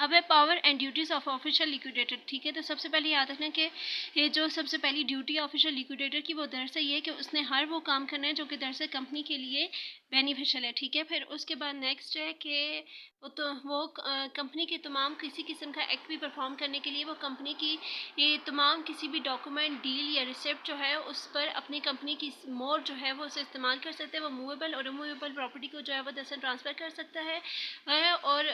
अब है power and duties of official liquidator. ठीक है, तो सबसे पहले याद रखना कि ये जो सबसे पहली ड्यूटी ऑफिशियल लिक्विडेटर की वो दरअसल ये है कि उसने हर वो काम करना है जो कि दरअसल कंपनी के लिए बेनिफिशियल है। ठीक है, फिर उसके बाद नेक्स्ट है कि वो कंपनी के तमाम किसी किस्म का एक्ट भी परफॉर्म करने के लिए वो कंपनी की ये तमाम किसी भी डॉक्यूमेंट, डील या रिसिप्ट जो है उस पर अपनी कंपनी की मोर जो है वो उसे इस्तेमाल कर सकते हैं। वो मूवेबल और रिमूवेबल प्रॉपर्टी को जो है वो दरअसल ट्रांसफ़र कर सकता है और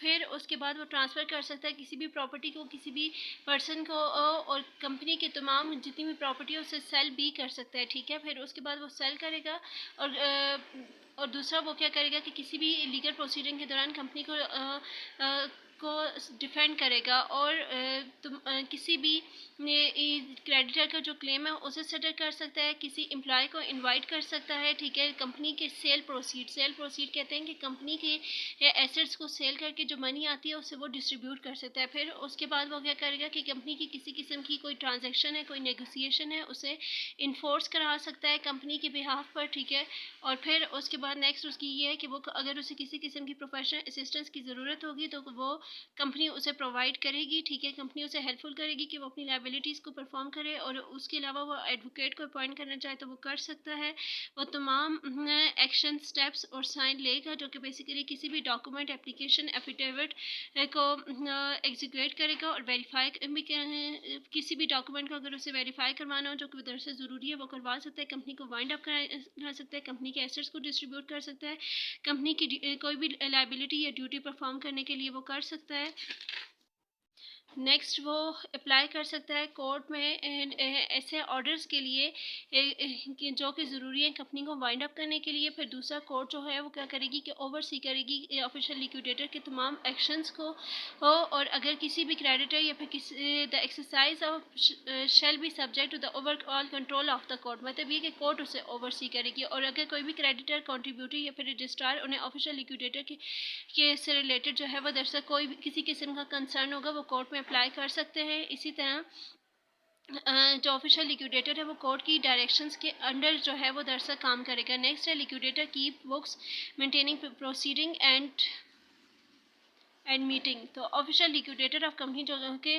फिर उसके बाद वो ट्रांसफ़र कर सकता है किसी भी प्रॉपर्टी को किसी भी पर्सन को और कंपनी के तमाम जितनी भी प्रॉपर्टी है उसे सेल भी कर सकता है। ठीक है, फिर उसके बाद वो सेल करेगा और दूसरा वो क्या करेगा कि किसी भी लीगल प्रोसीडिंग के दौरान कंपनी को डिफेंड करेगा और किसी भी क्रेडिटर का जो क्लेम है उसे सेटल कर सकता है, किसी एम्प्लॉय को इनवाइट कर सकता है। ठीक है, कंपनी के सेल प्रोसीड कहते हैं कि कंपनी के एसेट्स को सेल करके जो मनी आती है उसे वो डिस्ट्रीब्यूट कर सकता है। फिर उसके बाद वो क्या करेगा कि कंपनी की किसी किस्म की कोई ट्रांजैक्शन है, कोई नेगोशिएशन है, उसे इन्फोर्स करा सकता है कंपनी के बिहाफ पर। ठीक है, और फिर उसके बाद नेक्स्ट उसकी ये है कि वो अगर उसे किसी किस्म की प्रोफेशनल असिस्टेंस की ज़रूरत होगी तो वो कंपनी उसे प्रोवाइड करेगी। ठीक है, कंपनी उसे हेल्पफुल करेगी कि वो अपनी लाइबिलिटीज़ को परफॉर्म करे और उसके अलावा वो एडवोकेट को अपॉइंट करना चाहे तो वो कर सकता है। वो तमाम एक्शन, स्टेप्स और साइन लेगा जो कि बेसिकली किसी भी डॉक्यूमेंट, एप्लीकेशन, एफिडेविट को एग्जीक्यूट करेगा और वेरीफाई भी किसी भी डॉक्यूमेंट को अगर उसे वेरीफाई करवाना हो जो कि दरअसल ज़रूरी है वो करवा सकता है। कंपनी को वाइंड अप करा सकता है, कंपनी के एसेट्स को डिस्ट्रीब्यूट कर सकता है, कंपनी की कोई भी लाइबिलिटी या ड्यूटी परफॉर्म करने के लिए वो कर सकता है। नेक्स्ट वो अप्लाई कर सकता है कोर्ट में ऐसे ऑर्डर्स के लिए जो कि ज़रूरी है कंपनी को वाइंड अप करने के लिए। फिर दूसरा कोर्ट जो है वो क्या करेगी कि ओवरसी करेगी ऑफिशियल लिक्विडेटर के तमाम एक्शंस को और अगर किसी भी क्रेडिटर या फिर किसी the exercise of shall be subject to the overall control of the court, मतलब ये कि कोर्ट उसे ओवरसी करेगी। और अगर कोई भी क्रेडिटर, कंट्रीब्यूटर या फिर रजिस्ट्रार उन्हें ऑफिशियल लिक्विडेटर के से रिलेटेड जो है वो दरअसल कोई भी किसी किस्म का कंसर्न होगा वो कोर्ट में अप्लाई कर सकते हैं। इसी तरह जो ऑफिशियल लिक्विडेटर है वो कोर्ट की डायरेक्शंस के अंडर जो है वो दरअसल काम करेगा। नेक्स्ट है liquidator keep books maintaining proceeding and meeting. तो ऑफिशियल लिक्विडेटर ऑफ कंपनी जो कि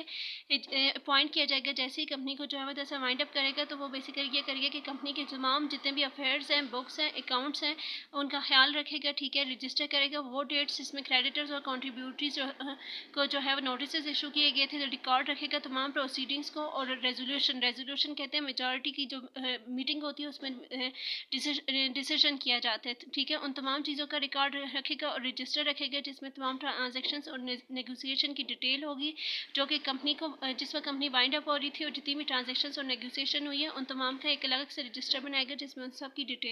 अपॉइंट किया जाएगा जैसे ही कंपनी को जो है वो जैसा वाइंड अप करेगा तो वो बेसिकली ये करेगा कि कंपनी के तमाम जितने भी अफेयर्स हैं, बुक्स हैं, अकाउंट्स हैं उनका ख्याल रखेगा। ठीक है, रजिस्टर करेगा वो डेट्स जिसमें क्रेडिटर्स और कॉन्ट्रीब्यूटरीज को जो है वो नोटिस इशू किए गए थे, रिकॉर्ड रखेगा तमाम प्रोसीडिंग्स को। और रेजोल्यूशन कहते हैं मेजॉरिटी की जो मीटिंग होती है उसमें डिसीजन किया जाता है। ठीक है, उन तमाम चीज़ों का रिकॉर्ड रखेगा और रजिस्टर रखेगा जिसमें तमाम ट्रांजेक्शन और नेगोशिएशन की डिटेल होगी जो कि कंपनी को जिस वक्त कंपनी वाइंड अप हो रही थी और जितनी भी ट्रांजेक्शन और नेगोशिएशन हुई है उन तमाम का एक अलग से रजिस्टर बनाएगा जिसमें उन सब की डिटेल